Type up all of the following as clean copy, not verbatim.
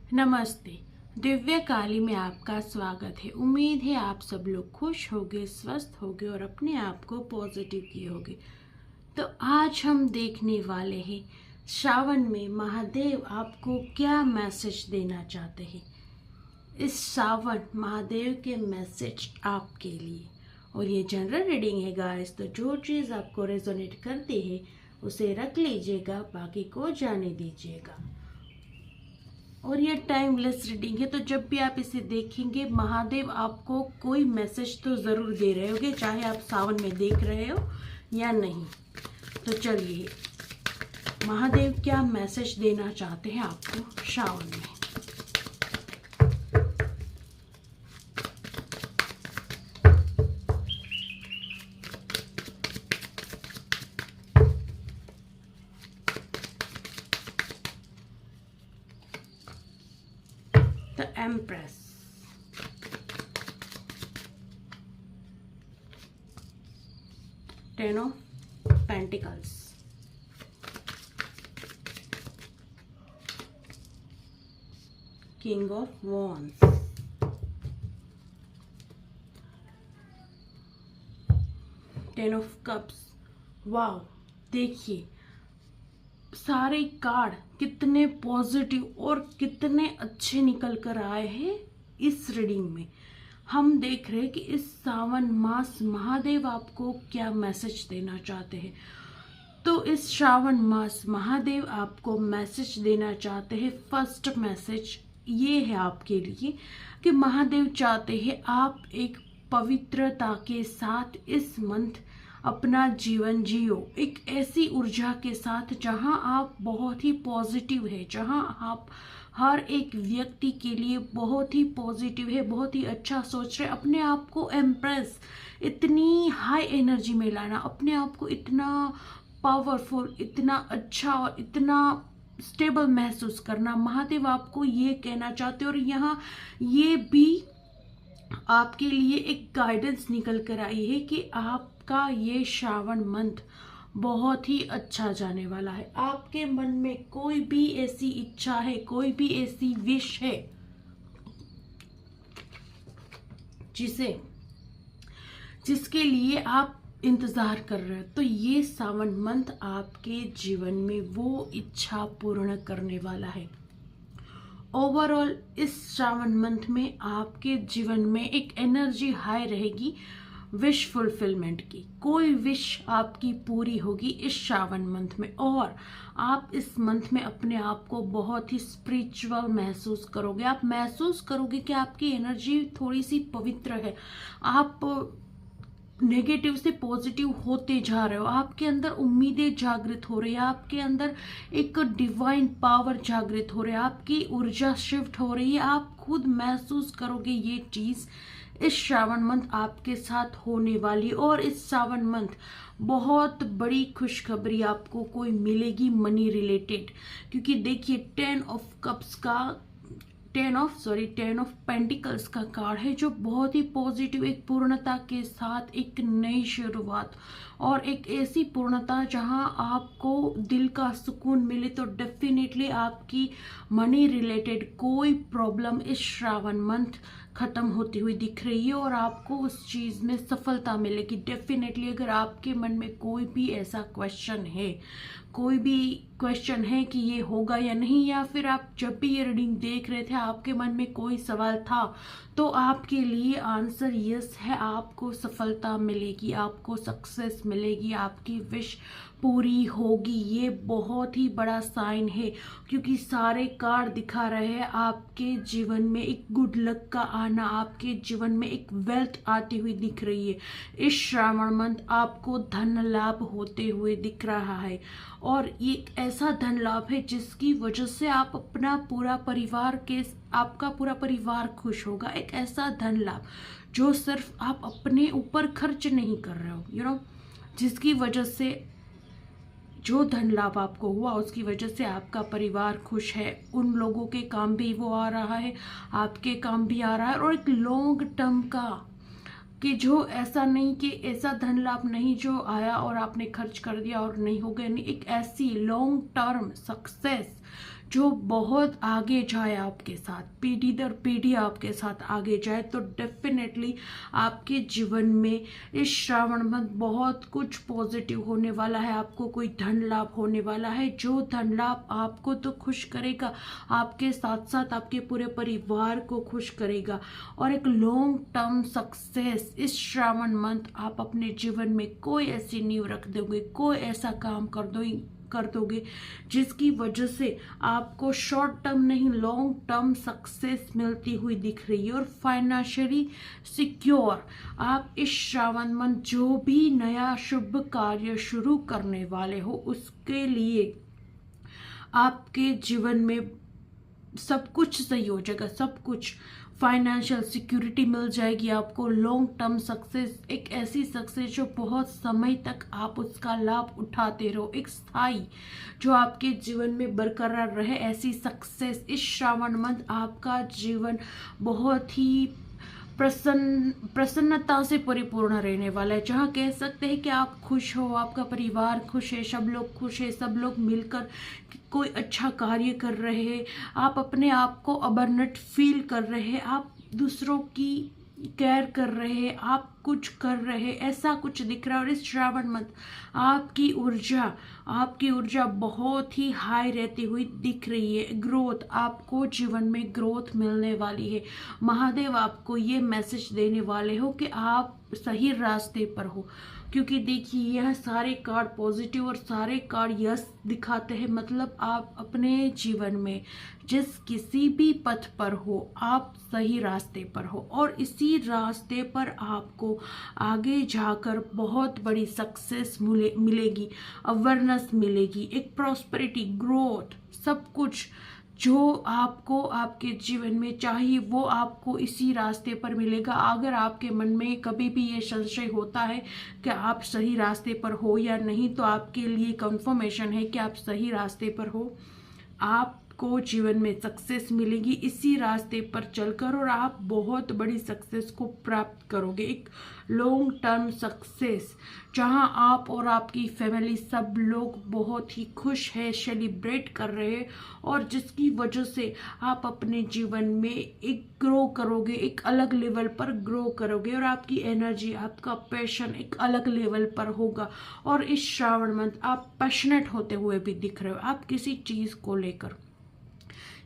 नमस्ते। दिव्य काली में आपका स्वागत है। उम्मीद है आप सब लोग खुश होगे, स्वस्थ होगे और अपने आप को पॉजिटिव किए होगे। तो आज हम देखने वाले हैं श्रावण में महादेव आपको क्या मैसेज देना चाहते हैं। इस श्रावण महादेव के मैसेज आपके लिए, और ये जनरल रीडिंग है गाइस, तो जो चीज़ आपको रेजोनेट करती है उसे रख लीजिएगा, बाकी को जाने दीजिएगा। और ये टाइमलेस रीडिंग है, तो जब भी आप इसे देखेंगे महादेव आपको कोई मैसेज तो ज़रूर दे रहे होंगे, चाहे आप सावन में देख रहे हो या नहीं। तो चलिए, महादेव क्या मैसेज देना चाहते हैं आपको श्रावण में। The Empress, Ten of Pentacles, King of Wands, Ten of Cups। वाव, देखिए सारे कार्ड कितने पॉजिटिव और कितने अच्छे निकल कर आए हैं। इस रीडिंग में हम देख रहे हैं कि इस सावन मास महादेव आपको क्या मैसेज देना चाहते हैं। तो इस श्रावण मास महादेव आपको मैसेज देना चाहते हैं। फर्स्ट मैसेज ये है आपके लिए कि महादेव चाहते हैं आप एक पवित्रता के साथ इस मंथ अपना जीवन जियो, एक ऐसी ऊर्जा के साथ जहां आप बहुत ही पॉजिटिव है, जहां आप हर एक व्यक्ति के लिए बहुत ही पॉजिटिव है, बहुत ही अच्छा सोच रहे, अपने आप को एम्प्रेस, इतनी हाई एनर्जी में लाना, अपने आप को इतना पावरफुल, इतना अच्छा और इतना स्टेबल महसूस करना। महादेव आपको ये कहना चाहते हैं। और यहाँ ये भी आपके लिए एक गाइडेंस निकल कर आई है कि आपका ये श्रावण मंथ बहुत ही अच्छा जाने वाला है। आपके मन में कोई भी ऐसी इच्छा है, कोई भी ऐसी विश है जिसके लिए आप इंतजार कर रहे हो, तो ये श्रावण मंथ आपके जीवन में वो इच्छा पूर्ण करने वाला है। ओवरऑल इस श्रावण मंथ में आपके जीवन में एक एनर्जी हाई रहेगी विश फुलफिलमेंट की। कोई विश आपकी पूरी होगी इस श्रावण मंथ में, और आप इस मंथ में अपने आप को बहुत ही स्पिरिचुअल महसूस करोगे। आप महसूस करोगे कि आपकी एनर्जी थोड़ी सी पवित्र है, आप नेगेटिव से पॉजिटिव होते जा रहे हो, आपके अंदर उम्मीदें जागृत हो रही है, आपके अंदर एक डिवाइन पावर जागृत हो रही है, आपकी ऊर्जा शिफ्ट हो रही है। आप खुद महसूस करोगे ये चीज इस श्रावण मंथ आपके साथ होने वाली। और इस श्रावण मंथ बहुत बड़ी खुशखबरी आपको कोई मिलेगी मनी रिलेटेड, क्योंकि देखिए टेन ऑफ पेंटिकल्स का कार्ड है, जो बहुत ही पॉजिटिव, एक पूर्णता के साथ एक नई शुरुआत और एक ऐसी पूर्णता जहां आपको दिल का सुकून मिले। तो डेफिनेटली आपकी मनी रिलेटेड कोई प्रॉब्लम इस श्रावण मंथ खत्म होती हुई दिख रही है और आपको उस चीज में सफलता मिलेगी। डेफिनेटली अगर आपके मन में कोई भी ऐसा क्वेश्चन है कि ये होगा या नहीं, या फिर आप जब भी ये रीडिंग देख रहे थे आपके मन में कोई सवाल था, तो आपके लिए आंसर यस है। आपको सफलता मिलेगी, आपको सक्सेस मिलेगी, आपकी विश पूरी होगी। ये बहुत ही बड़ा साइन है, क्योंकि सारे कार्ड दिखा रहे हैं आपके जीवन में एक गुड लक का आना, आपके जीवन में एक वेल्थ आती हुई दिख रही है। इस श्रावण मंथ आपको धन लाभ होते हुए दिख रहा है, और ये एक ऐसा धन लाभ है जिसकी वजह से आपका पूरा परिवार खुश होगा। एक ऐसा धन लाभ जो सिर्फ आप अपने ऊपर खर्च नहीं कर रहे हो, जिसकी वजह से जो धन लाभ आपको हुआ उसकी वजह से आपका परिवार खुश है। उन लोगों के काम भी वो आ रहा है, आपके काम भी आ रहा है, और एक लॉन्ग टर्म का, कि जो ऐसा नहीं कि ऐसा धन लाभ नहीं जो आया और आपने खर्च कर दिया और नहीं हो गया, नहीं, एक ऐसी लॉन्ग टर्म सक्सेस जो बहुत आगे जाए आपके साथ, पीढ़ी दर पीढ़ी आपके साथ आगे जाए, तो डेफिनेटली आपके जीवन में इस श्रावण मास बहुत कुछ पॉजिटिव होने वाला है। आपको कोई धन लाभ होने वाला है, जो धन लाभ आपको तो खुश करेगा, आपके साथ साथ आपके पूरे परिवार को खुश करेगा, और एक लॉन्ग टर्म सक्सेस इस श्रावण मंथ आप अपने जीवन में कोई ऐसी नींव रख दोगे, कोई ऐसा काम कर दोगे जिसकी वजह से आपको शॉर्ट टर्म नहीं लॉन्ग टर्म सक्सेस मिलती हुई दिख रही है, और फाइनेंशियली सिक्योर आप इस श्रावण मंथ जो भी नया शुभ कार्य शुरू करने वाले हो उसके लिए आपके जीवन में सब कुछ सही हो जाएगा। सब कुछ फाइनेंशियल सिक्योरिटी मिल जाएगी आपको, लॉन्ग टर्म सक्सेस, एक ऐसी सक्सेस जो बहुत समय तक आप उसका लाभ उठाते रहो, एक स्थायी जो आपके जीवन में बरकरार रहे, ऐसी सक्सेस इस श्रावण मंथ आपका जीवन बहुत ही प्रसन्नता से परिपूर्ण रहने वाला है, जहाँ कह सकते हैं कि आप खुश हो, आपका परिवार खुश है, सब लोग खुश है, सब लोग मिलकर कोई अच्छा कार्य कर रहे हैं, आप अपने आप को अबरनट फील कर रहे हैं, आप दूसरों की केयर कर रहे हैं, आप कुछ कर रहे हैं, ऐसा कुछ दिख रहा है। और इस श्रावण मंथ आपकी ऊर्जा बहुत ही हाई रहती हुई दिख रही है। ग्रोथ, आपको जीवन में ग्रोथ मिलने वाली है। महादेव आपको ये मैसेज देने वाले हो कि आप सही रास्ते पर हो, क्योंकि देखिए यह सारे कार्ड पॉजिटिव और सारे कार्ड यस दिखाते हैं, मतलब आप अपने जीवन में जिस किसी भी पथ पर हो आप सही रास्ते पर हो, और इसी रास्ते पर आपको आगे जाकर बहुत बड़ी सक्सेस मिलेगी, अवेयरनेस मिलेगी, एक प्रॉस्पेरिटी, ग्रोथ, सब कुछ जो आपको आपके जीवन में चाहिए वो आपको इसी रास्ते पर मिलेगा। अगर आपके मन में कभी भी ये संशय होता है कि आप सही रास्ते पर हो या नहीं, तो आपके लिए कंफर्मेशन है कि आप सही रास्ते पर हो, आपको जीवन में सक्सेस मिलेगी इसी रास्ते पर चलकर, और आप बहुत बड़ी सक्सेस को प्राप्त करोगे, एक लॉन्ग टर्म सक्सेस, जहां आप और आपकी फैमिली सब लोग बहुत ही खुश है, सेलिब्रेट कर रहे हैं, और जिसकी वजह से आप अपने जीवन में एक ग्रो करोगे, एक अलग लेवल पर ग्रो करोगे, और आपकी एनर्जी, आपका पैशन एक अलग लेवल पर होगा। और इस श्रावण मंथ आप पैशनेट होते हुए भी दिख रहे हो, आप किसी चीज को लेकर,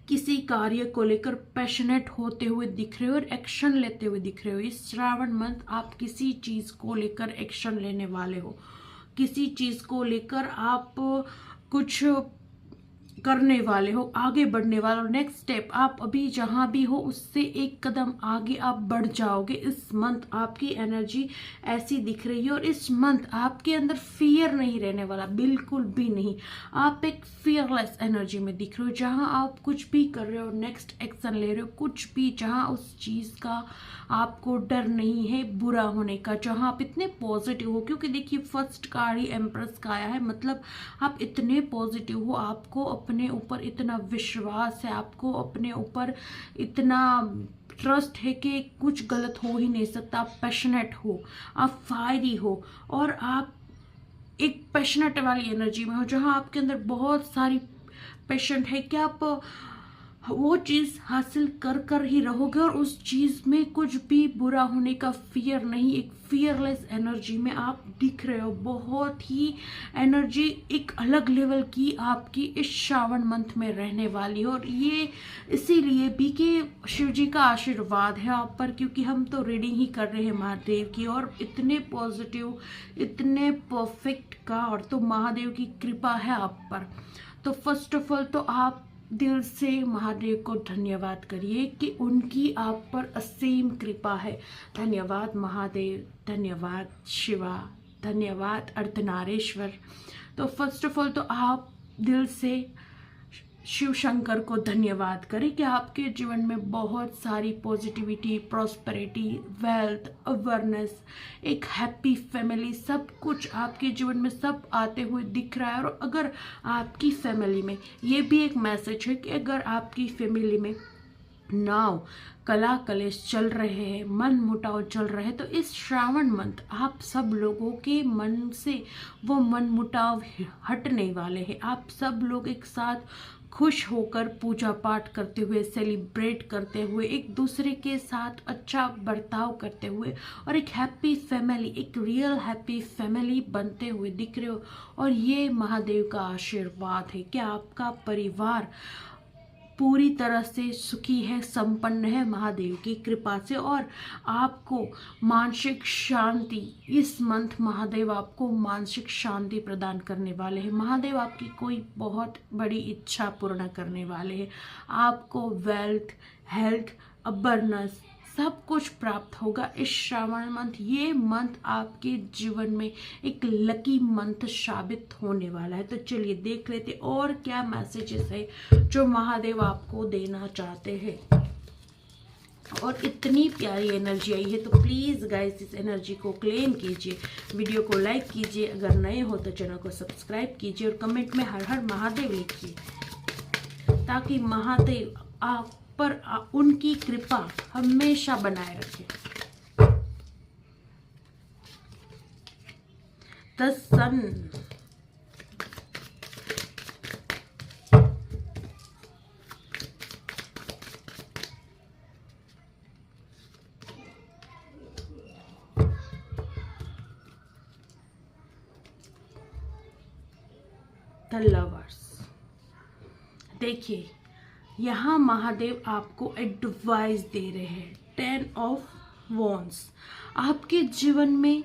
किसी कार्य को लेकर पैशनेट होते हुए दिख रहे हो और एक्शन लेते हुए दिख रहे हो। इस श्रावण मंथ आप किसी चीज को लेकर एक्शन लेने वाले हो, किसी चीज को लेकर आप कुछ करने वाले हो, आगे बढ़ने वाले हो, नेक्स्ट स्टेप आप अभी जहां भी हो उससे एक कदम आगे आप बढ़ जाओगे। इस मंथ आपकी एनर्जी ऐसी दिख रही है, और इस मंथ आपके अंदर फियर नहीं रहने वाला, बिल्कुल भी नहीं। आप एक फियरलेस एनर्जी में दिख रहे हो, जहां आप कुछ भी कर रहे हो, नेक्स्ट एक्शन ले रहे हो, कुछ भी, जहां उस चीज का आपको डर नहीं है बुरा होने का, जहां आप इतने पॉजिटिव हो, क्योंकि देखिए फर्स्ट कार्ड ही एम्प्रेस का आया है, मतलब आप इतने पॉजिटिव हो, आपको अपने ऊपर इतना विश्वास है, आपको अपने ऊपर इतना ट्रस्ट है कि कुछ गलत हो ही नहीं सकता। आप पैशनेट हो, आप फायरी हो, और आप एक पैशनेट वाली एनर्जी में हो, जहां आपके अंदर बहुत सारी पैशन है कि आप वो चीज हासिल कर ही रहोगे, और उस चीज में कुछ भी बुरा होने का फियर नहीं, एक फियरलेस एनर्जी में आप दिख रहे हो। बहुत ही एनर्जी एक अलग लेवल की आपकी इस श्रावण मंथ में रहने वाली है, और ये इसीलिए भी कि शिव जी का आशीर्वाद है आप पर, क्योंकि हम तो रीडिंग ही कर रहे हैं महादेव की, और इतने पॉजिटिव, इतने परफेक्ट कार्ड, तो महादेव की कृपा है आप पर। तो फर्स्ट ऑफ ऑल तो आप दिल से महादेव को धन्यवाद करिए कि उनकी आप पर असीम कृपा है। धन्यवाद महादेव, धन्यवाद शिवा, धन्यवाद अर्धनारीश्वर। तो फर्स्ट ऑफ ऑल तो आप दिल से शिव शंकर को धन्यवाद करें कि आपके जीवन में बहुत सारी पॉजिटिविटी, प्रॉस्पेरिटी, वेल्थ, अवेयरनेस, एक हैप्पी फैमिली, सब कुछ आपके जीवन में सब आते हुए दिख रहा है। और अगर आपकी फैमिली में, ये भी एक मैसेज है कि अगर आपकी फैमिली में नाव कला कलेश चल रहे हैं, मन मुटाव चल रहे हैं, तो इस श्रावण मंथ आप सब लोगों के मन से वो मन मुटाव हटने वाले हैं। आप सब लोग एक साथ खुश होकर पूजा पाठ करते हुए, सेलिब्रेट करते हुए, एक दूसरे के साथ अच्छा बर्ताव करते हुए और एक हैप्पी फैमिली, एक रियल हैप्पी फैमिली बनते हुए दिख रहे हो। और ये महादेव का आशीर्वाद है कि आपका परिवार पूरी तरह से सुखी है, संपन्न है महादेव की कृपा से। और आपको मानसिक शांति, इस मंथ महादेव आपको मानसिक शांति प्रदान करने वाले हैं। महादेव आपकी कोई बहुत बड़ी इच्छा पूर्ण करने वाले हैं। आपको वेल्थ, हेल्थ, अबरनेस सब कुछ प्राप्त होगा इस श्रावण मंथ। ये मंथ आपके जीवन में एक लकी मंथ साबित होने वाला है। तो चलिए देख लेते और क्या मैसेजेस है जो महादेव आपको देना चाहते हैं। और इतनी प्यारी एनर्जी आई है, तो प्लीज़ गाइस इस एनर्जी को क्लेम कीजिए, वीडियो को लाइक कीजिए, अगर नए हो तो चैनल को सब्सक्राइब कीजिए और कमेंट में हर हर महादेव लिखिए, ताकि महादेव आप पर उनकी कृपा हमेशा बनाए रखे। The sun, the lovers. देखिए यहाँ महादेव आपको एडवाइस दे रहे हैं। 10 ऑफ वॉन्ड्स आपके जीवन में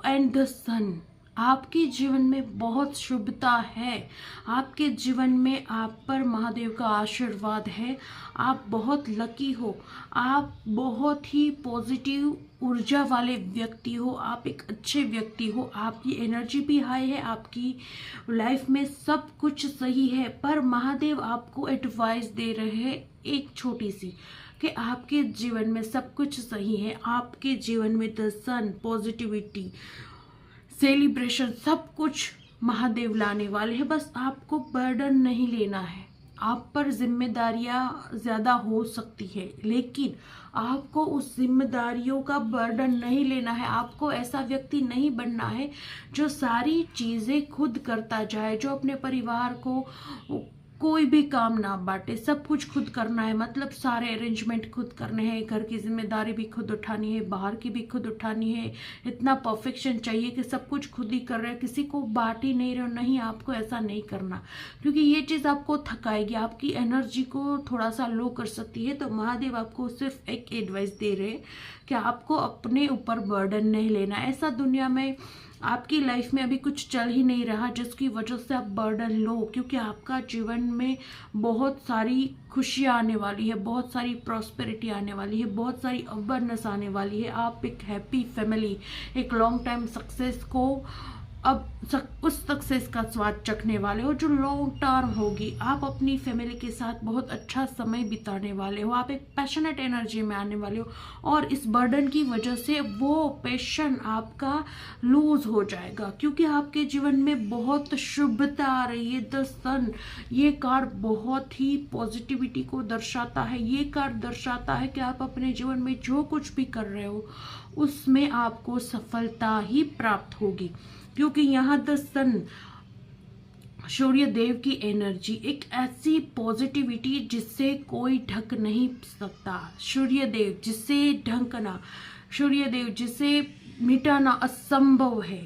एंड द सन, आपके जीवन में बहुत शुभता है। आपके जीवन में आप पर महादेव का आशीर्वाद है। आप बहुत लकी हो। आप बहुत ही पॉजिटिव ऊर्जा वाले व्यक्ति हो। आप एक अच्छे व्यक्ति हो। आपकी एनर्जी भी हाई है। आपकी लाइफ में सब कुछ सही है। पर महादेव आपको एडवाइस दे रहे हैं एक छोटी सी, कि आपके जीवन में सब कुछ सही है। आपके जीवन में द सन, पॉजिटिविटी, सेलिब्रेशन सब कुछ महादेव लाने वाले हैं। बस आपको बर्डन नहीं लेना है। आप पर जिम्मेदारियां ज्यादा हो सकती है, लेकिन आपको उस जिम्मेदारियों का बर्डन नहीं लेना है। आपको ऐसा व्यक्ति नहीं बनना है जो सारी चीजें खुद करता जाए, जो अपने परिवार को कोई भी काम ना बांटे, सब कुछ खुद करना है। मतलब सारे अरेंजमेंट खुद करने हैं, घर की जिम्मेदारी भी खुद उठानी है, बाहर की भी खुद उठानी है। इतना परफेक्शन चाहिए कि सब कुछ खुद ही कर रहे हैं, किसी को बांट ही नहीं रहे हो। नहीं, आपको ऐसा नहीं करना, क्योंकि ये चीज़ आपको थकाएगी, आपकी एनर्जी को थोड़ा सा लो कर सकती है। तो महादेव आपको सिर्फ एक एडवाइस दे रहे हैं कि आपको अपने ऊपर बर्डन नहीं लेना। ऐसा दुनिया में आपकी लाइफ में अभी कुछ चल ही नहीं रहा जिसकी वजह से आप बर्डन लो, क्योंकि आपका जीवन में बहुत सारी खुशियाँ आने वाली है, बहुत सारी प्रॉस्पेरिटी आने वाली है, बहुत सारी अवेयरनेस आने वाली है। आप एक हैप्पी फैमिली, एक लॉन्ग टाइम सक्सेस को अब उस सक्सेस का स्वाद चखने वाले हो जो लॉन्ग टर्म होगी। आप अपनी फैमिली के साथ बहुत अच्छा समय बिताने वाले हो। आप एक पैशनेट एनर्जी में आने वाले हो, और इस बर्डन की वजह से वो पैशन आपका लूज हो जाएगा, क्योंकि आपके जीवन में बहुत शुभता आ रही है। द सन, ये कार्ड बहुत ही पॉजिटिविटी को दर्शाता है। ये कार्ड दर्शाता है कि आप अपने जीवन में जो कुछ भी कर रहे हो उसमें आपको सफलता ही प्राप्त होगी, क्योंकि यहाँ द सन, सूर्य देव की एनर्जी, एक ऐसी पॉजिटिविटी जिससे कोई ढक नहीं सकता। सूर्य देव जिसे ढंकना, सूर्य देव जिसे मिटाना असंभव है।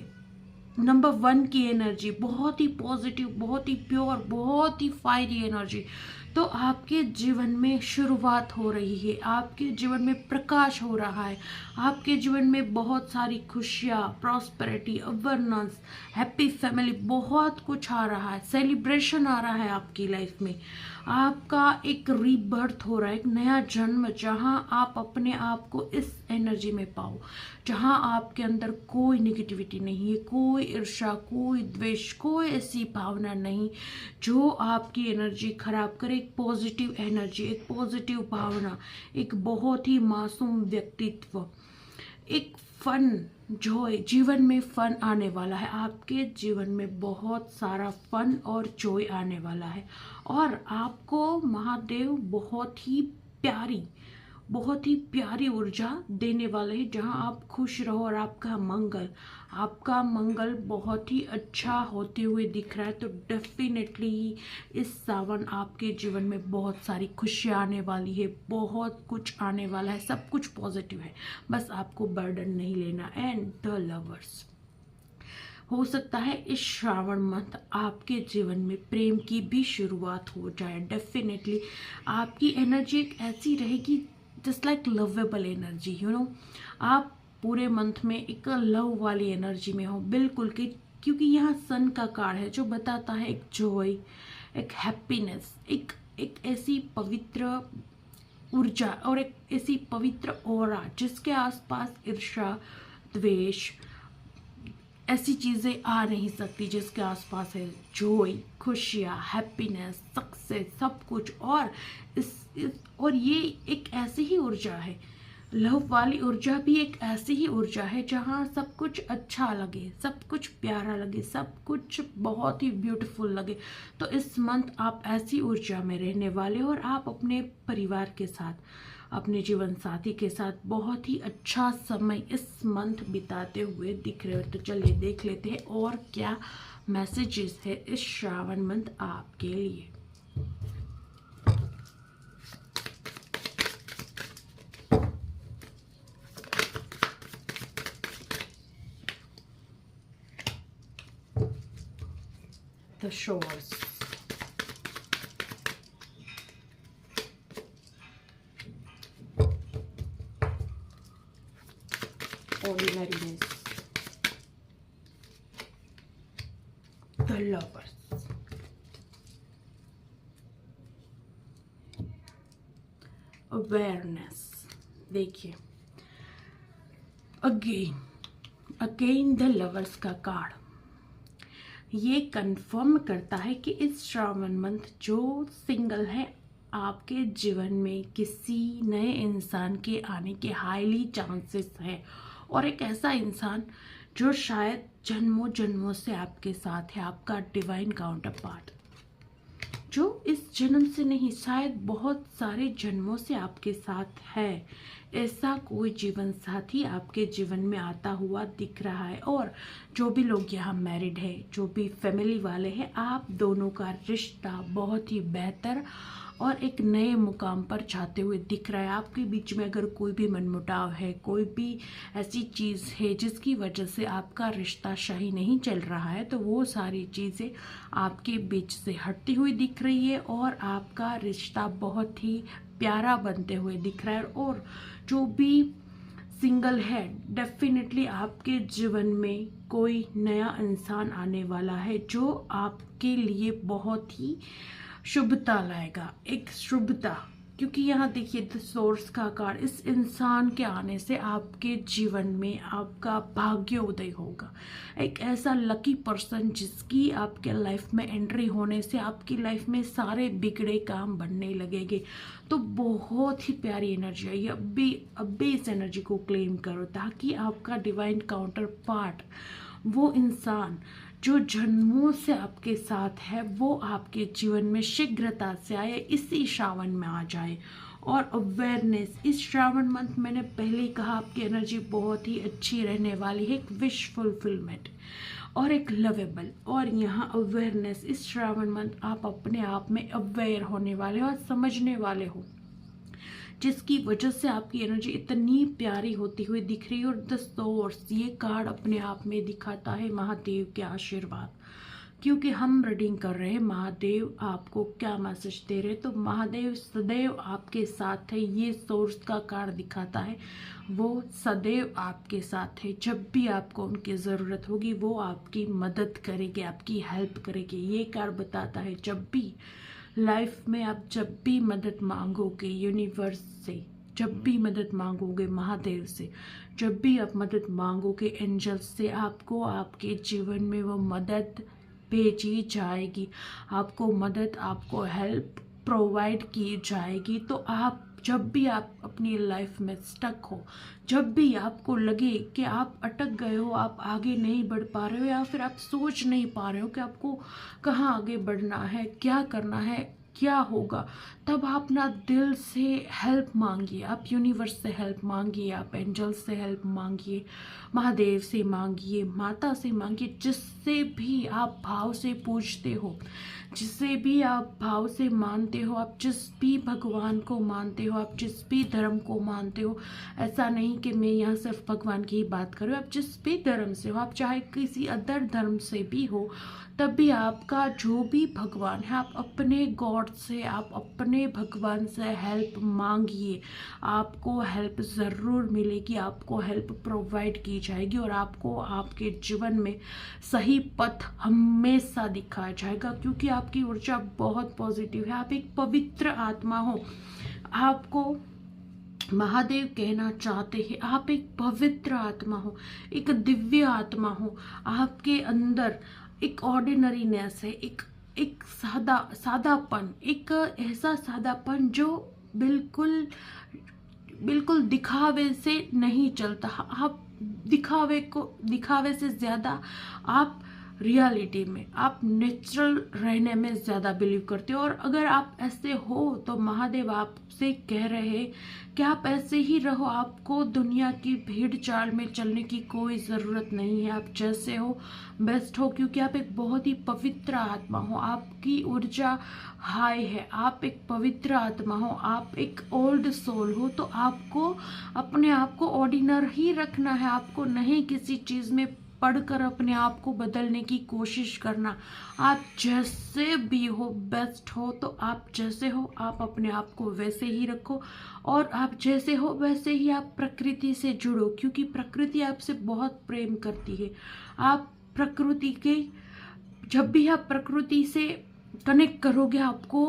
नंबर 1 की एनर्जी बहुत ही पॉजिटिव, बहुत ही प्योर, बहुत ही फायरी एनर्जी। तो आपके जीवन में शुरुआत हो रही है, आपके जीवन में प्रकाश हो रहा है, आपके जीवन में बहुत सारी खुशियाँ, प्रॉस्पेरिटी, अवेयरनेस, हैप्पी फैमिली, बहुत कुछ आ रहा है, सेलिब्रेशन आ रहा है आपकी लाइफ में। आपका एक रीबर्थ हो रहा है, एक नया जन्म, जहां आप अपने आप को इस एनर्जी में पाओ, जहां आपके अंदर कोई नेगेटिविटी नहीं है, कोई ईर्ष्या, कोई द्वेष, कोई ऐसी भावना नहीं जो आपकी एनर्जी खराब करे। एक पॉजिटिव एनर्जी, एक पॉजिटिव भावना, एक बहुत ही मासूम व्यक्तित्व, एक फन, जॉय, जीवन में फन आने वाला है। आपके जीवन में बहुत सारा फन और जॉय आने वाला है, और आपको महादेव बहुत ही प्यारी बहुत ही प्यारी ऊर्जा देने वाले हैं, जहां आप खुश रहो और आपका मंगल बहुत ही अच्छा होते हुए दिख रहा है। तो डेफिनेटली इस सावन आपके जीवन में बहुत सारी खुशियाँ आने वाली है, बहुत कुछ आने वाला है, सब कुछ पॉजिटिव है, बस आपको बर्डन नहीं लेना। एंड द लवर्स, हो सकता है इस श्रावण मंथ आपके जीवन में प्रेम की भी शुरुआत हो जाए। डेफिनेटली आपकी एनर्जी एक ऐसी रहेगी जस्ट लाइक लवेबल एनर्जी, आप पूरे मंथ में एक लव वाली एनर्जी में हो बिल्कुल कि, क्योंकि यहाँ सन का कार्ड है जो बताता है एक जॉय, एक हैप्पीनेस, एक ऐसी पवित्र ऊर्जा और एक ऐसी पवित्र ऑरा जिसके आसपास ईर्ष्या, द्वेष, ऐसी चीज़ें आ नहीं सकती, जिसके आसपास है जॉय, खुशियाँ, हैप्पीनेस, सक्सेस, सब कुछ। और और ये एक ऐसी ही ऊर्जा है, लव वाली ऊर्जा भी एक ऐसी ही ऊर्जा है जहाँ सब कुछ अच्छा लगे, सब कुछ प्यारा लगे, सब कुछ बहुत ही ब्यूटीफुल लगे। तो इस मंथ आप ऐसी ऊर्जा में रहने वाले हो और आप अपने परिवार के साथ, अपने जीवन साथी के साथ बहुत ही अच्छा समय इस मंथ बिताते हुए दिख रहे हो। तो चलिए देख लेते हैं और क्या मैसेजेस है इस श्रावण मंथ आपके लिए। The shores. Ordinariness. The lovers. Awareness. देखिए अगेन द लवर्स का कार्ड ये कंफर्म करता है कि इस श्रावण मंथ जो सिंगल है, आपके जीवन में किसी नए इंसान के आने के हाईली चांसेस है। और एक ऐसा इंसान जो शायद जन्मों जन्मों से आपके साथ है, आपका डिवाइन काउंटर पार्ट, जो इस जन्म से नहीं शायद बहुत सारे जन्मों से आपके साथ है। ऐसा कोई जीवन साथी आपके जीवन में आता हुआ दिख रहा है। और जो भी लोग यहाँ मैरिड है, जो भी फैमिली वाले हैं, आप दोनों का रिश्ता बहुत ही बेहतर और एक नए मुकाम पर जाते हुए दिख रहा है। आपके बीच में अगर कोई भी मनमुटाव है, कोई भी ऐसी चीज़ है जिसकी वजह से आपका रिश्ता सही नहीं चल रहा है, तो वो सारी चीज़ें आपके बीच से हटती हुई दिख रही है और आपका रिश्ता बहुत ही प्यारा बनते हुए दिख रहा है। और जो भी सिंगल है, डेफिनेटली आपके जीवन में कोई नया इंसान आने वाला है जो आपके लिए बहुत ही शुभता लाएगा, एक शुभता। क्योंकि यहाँ देखिए द सोर्स का कार्ड, इस इंसान के आने से आपके जीवन में आपका भाग्योदय होगा। एक ऐसा लकी पर्सन जिसकी आपके लाइफ में एंट्री होने से आपकी लाइफ में सारे बिगड़े काम बनने लगेंगे। तो बहुत ही प्यारी एनर्जी है ये। अभी इस एनर्जी को क्लेम करो ताकि आपका डिवाइन काउंटर पार्ट, वो इंसान जो जन्मों से आपके साथ है, वो आपके जीवन में शीघ्रता से आए, इसी श्रावण में आ जाए। और अवेयरनेस, इस श्रावण मंथ मैंने पहले ही कहा आपकी एनर्जी बहुत ही अच्छी रहने वाली है, एक विश फुलफिलमेंट और एक लवेबल। और यहाँ अवेयरनेस, इस श्रावण मंथ आप अपने आप में अवेयर होने वाले हो और समझने वाले हो, जिसकी वजह से आपकी एनर्जी इतनी प्यारी होती हुई दिख रही है। और द सोर्स, ये कार्ड अपने आप में दिखाता है महादेव के आशीर्वाद, क्योंकि हम रीडिंग कर रहे हैं महादेव आपको क्या मैसेज दे रहे हैं। तो महादेव सदैव आपके साथ है, ये सोर्स का कार्ड दिखाता है, वो सदैव आपके साथ है। जब भी आपको उनकी ज़रूरत होगी वो आपकी मदद करेंगे, आपकी हेल्प करेंगे। ये कार्ड बताता है जब भी लाइफ में आप जब भी मदद मांगोगे यूनिवर्स से, जब भी मदद मांगोगे महादेव से, जब भी आप मदद मांगोगे एंजल्स से, आपको आपके जीवन में वो मदद भेजी जाएगी, आपको मदद, आपको हेल्प प्रोवाइड की जाएगी। तो आप जब भी आप अपनी लाइफ में स्टक हो, जब भी आपको लगे कि आप अटक गए हो, आप आगे नहीं बढ़ पा रहे हो, या फिर आप सोच नहीं पा रहे हो कि आपको कहाँ आगे बढ़ना है, क्या करना है, क्या होगा, तब आप ना दिल से हेल्प मांगिए, आप यूनिवर्स से हेल्प मांगिए, आप एंजल से हेल्प मांगिए, महादेव से मांगिए, माता से मांगिए, जिससे भी आप भाव से पूजते हो, जिसे भी आप भाव से मानते हो, आप जिस भी भगवान को मानते हो, आप जिस भी धर्म को मानते हो। ऐसा नहीं कि मैं यहाँ सिर्फ भगवान की ही बात कर रही हूँ, आप जिस भी धर्म से हो, आप चाहे किसी अदर धर्म से भी हो, तब भी आपका जो भी भगवान है, आप अपने गॉड से, आप अपने भगवान से हेल्प मांगिए। आपको हेल्प ज़रूर मिलेगी, आपको हेल्प प्रोवाइड की जाएगी और आपको आपके जीवन में सही पथ हमेशा दिखाया जाएगा, क्योंकि आपकी ऊर्जा बहुत पॉजिटिव है। आप एक पवित्र आत्मा हो। आपको महादेव कहना चाहते हैं, आप एक पवित्र आत्मा हो, एक दिव्य आत्मा हो। आपके अंदर एक ऑर्डिनरीनेस है, एक सादापन, एक ऐसा सादापन जो बिल्कुल बिल्कुल दिखावे से नहीं चलता। आप दिखावे से ज़्यादा आप रियलिटी में, आप नेचुरल रहने में ज़्यादा बिलीव करते हो। और अगर आप ऐसे हो तो महादेव आपसे कह रहे हैं कि आप ऐसे ही रहो, आपको दुनिया की भीड़ चाल में चलने की कोई ज़रूरत नहीं है। आप जैसे हो बेस्ट हो, क्योंकि आप एक बहुत ही पवित्र आत्मा हो, आपकी ऊर्जा हाई है, आप एक पवित्र आत्मा हो, आप एक ओल्ड सोल हो। तो आपको अपने आप को ऑर्डिनर ही रखना है, आपको नहीं किसी चीज़ में पढ़कर अपने आप को बदलने की कोशिश करना। आप जैसे भी हो बेस्ट हो, तो आप जैसे हो आप अपने आप को वैसे ही रखो, और आप जैसे हो वैसे ही आप प्रकृति से जुड़ो, क्योंकि प्रकृति आपसे बहुत प्रेम करती है। आप प्रकृति के, जब भी आप प्रकृति से कनेक्ट करोगे, आपको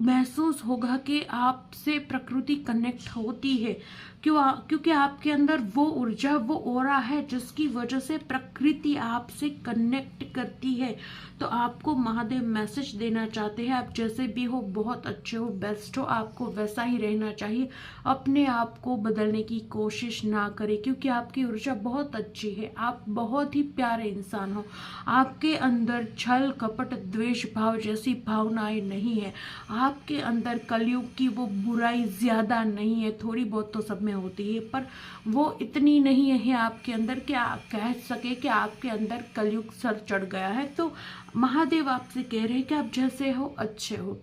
महसूस होगा कि आपसे प्रकृति कनेक्ट होती है। क्योंकि आपके अंदर वो ऊर्जा, वो ऑरा है, जिसकी वजह से प्रकृति आपसे कनेक्ट करती है। तो आपको महादेव मैसेज देना चाहते हैं, आप जैसे भी हो बहुत अच्छे हो, बेस्ट हो, आपको वैसा ही रहना चाहिए। अपने आप को बदलने की कोशिश ना करें, क्योंकि आपकी ऊर्जा बहुत अच्छी है, आप बहुत ही प्यारे इंसान हो। आपके अंदर छल कपट द्वेष भाव जैसी भावनाएं नहीं है। आपके अंदर कलयुग की वो बुराई ज्यादा नहीं है, थोड़ी बहुत तो सब में होती है, पर वो इतनी नहीं है आपके अंदर कि आप कह सके कि आपके अंदर कलयुग सर चढ़ गया है। तो महादेव आपसे कह रहे हैं कि आप जैसे हो अच्छे हो,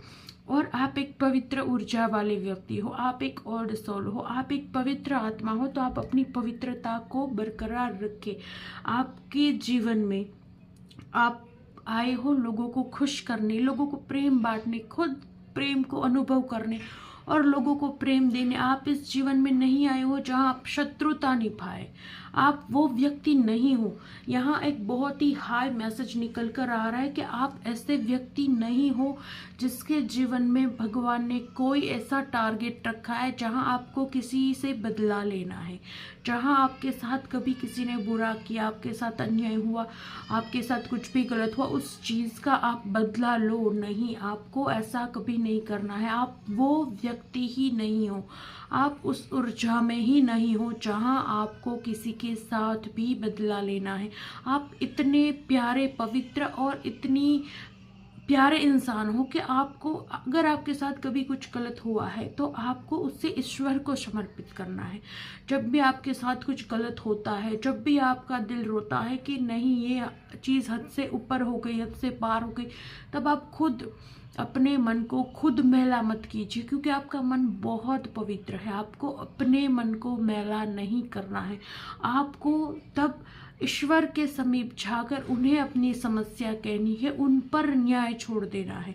और आप एक पवित्र ऊर्जा वाले व्यक्ति हो, आप एक ओल्ड सोल हो, आप एक पवित्र आत्मा हो। तो आप अपनी पवित्रता को बरकरार रखें। आपके जीवन में आप आए हो लोगों को खुश करने, लोगों को प्रेम बांटने, खुद प्रेम को अनुभव करने और लोगों को प्रेम देने। आप इस जीवन में नहीं आए हो जहां आप शत्रुता निभाए, आप वो व्यक्ति नहीं हो। यहाँ एक बहुत ही हाई मैसेज निकल कर आ रहा है कि आप ऐसे व्यक्ति नहीं हो जिसके जीवन में भगवान ने कोई ऐसा टारगेट रखा है जहाँ आपको किसी से बदला लेना है, जहाँ आपके साथ कभी किसी ने बुरा किया, आपके साथ अन्याय हुआ, आपके साथ कुछ भी गलत हुआ, उस चीज़ का आप बदला लो नहीं, आपको ऐसा कभी नहीं करना है। आप वो व्यक्ति ही नहीं हो, आप उस ऊर्जा में ही नहीं हो जहां आपको किसी के साथ भी बदला लेना है। आप इतने प्यारे पवित्र और इतनी प्यारे इंसान हो कि आपको, अगर आपके साथ कभी कुछ गलत हुआ है तो आपको उससे ईश्वर को समर्पित करना है। जब भी आपके साथ कुछ गलत होता है, जब भी आपका दिल रोता है कि नहीं ये चीज़ हद से ऊपर हो गई, हद से पार हो गई, तब आप खुद अपने मन को खुद मैला मत कीजिए, क्योंकि आपका मन बहुत पवित्र है। आपको अपने मन को मैला नहीं करना है। आपको तब ईश्वर के समीप जाकर उन्हें अपनी समस्या कहनी है, उन पर न्याय छोड़ देना है।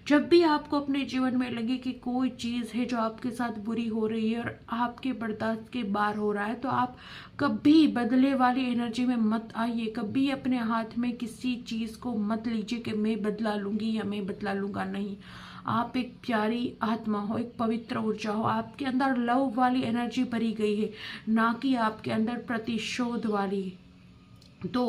जब भी आपको अपने जीवन में लगे कि कोई चीज़ है जो आपके साथ बुरी हो रही है और आपके बर्दाश्त के बाहर हो रहा है, तो आप कभी बदले वाली एनर्जी में मत आइए। कभी अपने हाथ में किसी चीज़ को मत लीजिए कि मैं बदला लूंगी या मैं बदला लूंगा। नहीं, आप एक प्यारी आत्मा हो, एक पवित्र ऊर्जा हो, आपके अंदर लव वाली एनर्जी भरी गई है, ना कि आपके अंदर प्रतिशोध वाली तो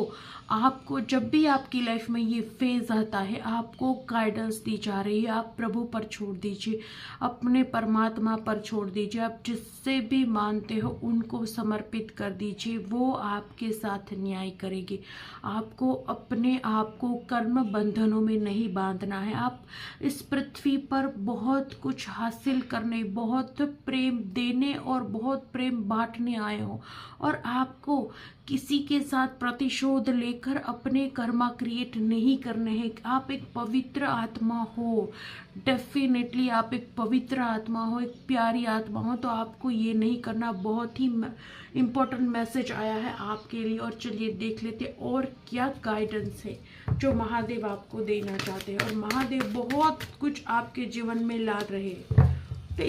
आपको जब भी आपकी लाइफ में ये फेज आता है, आपको गाइडेंस दी जा रही है, आप प्रभु पर छोड़ दीजिए, अपने परमात्मा पर छोड़ दीजिए, आप जिससे भी मानते हो उनको समर्पित कर दीजिए, वो आपके साथ न्याय करेगी। आपको अपने आप को कर्म बंधनों में नहीं बांधना है। आप इस पृथ्वी पर बहुत कुछ हासिल करने, बहुत प्रेम देने और बहुत प्रेम बांटने आए हो, और आपको किसी के साथ प्रतिशोध लेकर अपने कर्मा क्रिएट नहीं करने हैं। आप एक पवित्र आत्मा हो, डेफिनेटली आप एक पवित्र आत्मा हो, एक प्यारी आत्मा हो, तो आपको ये नहीं करना। बहुत ही इम्पोर्टेंट मैसेज आया है आपके लिए, और चलिए देख लेते और क्या गाइडेंस है जो महादेव आपको देना चाहते हैं। और महादेव बहुत कुछ आपके जीवन में ला रहे हैं, तो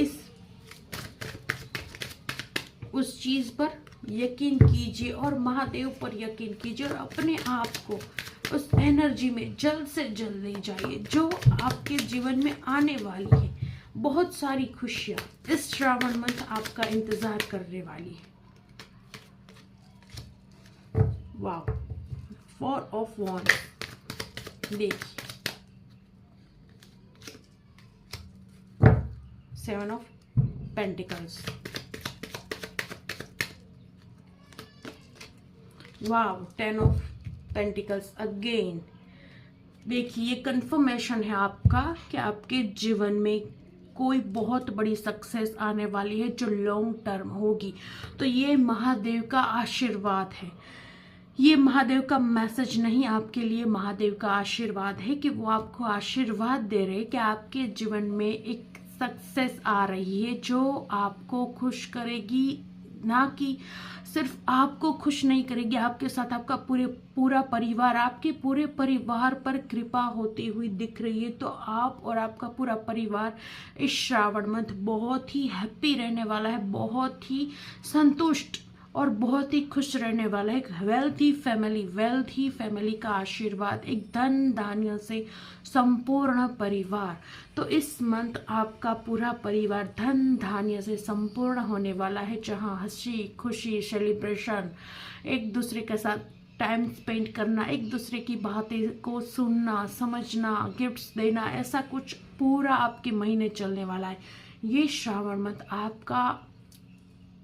उस चीज पर यकीन कीजिए और महादेव पर यकीन कीजिए, और अपने आप को उस एनर्जी में जल्द से जल्द ले जाइए जो आपके जीवन में आने वाली है। बहुत सारी खुशियां इस श्रावण मंथ आपका इंतजार करने वाली है। वाह, 4 ऑफ वॉन्ड्स देखिए, 7 of pentacles, wow, 10 of pentacles again. देखिए, ये कंफर्मेशन है आपका कि आपके जीवन में कोई बहुत बड़ी सक्सेस आने वाली है जो लॉन्ग टर्म होगी। तो ये महादेव का आशीर्वाद है, ये महादेव का मैसेज नहीं, आपके लिए महादेव का आशीर्वाद है कि वो आपको आशीर्वाद दे रहे कि आपके जीवन में एक सक्सेस आ रही है जो आपको खुश करेगी। ना कि सिर्फ आपको खुश नहीं करेगी, आपके साथ आपका पूरा परिवार, आपके पूरे परिवार पर कृपा होती हुई दिख रही है। तो आप और आपका पूरा परिवार इस श्रावण मंथ बहुत ही हैप्पी रहने वाला है, बहुत ही संतुष्ट और बहुत ही खुश रहने वाला है। एक वेल्थी फैमिली का आशीर्वाद, एक धन धान्य से संपूर्ण परिवार। तो इस मंथ आपका पूरा परिवार धन धान्य से संपूर्ण होने वाला है, जहां हंसी खुशी सेलिब्रेशन, एक दूसरे के साथ टाइम स्पेंड करना, एक दूसरे की बातें को सुनना समझना, गिफ्ट्स देना, ऐसा कुछ पूरा आपके महीने चलने वाला है। ये श्रावण मंथ आपका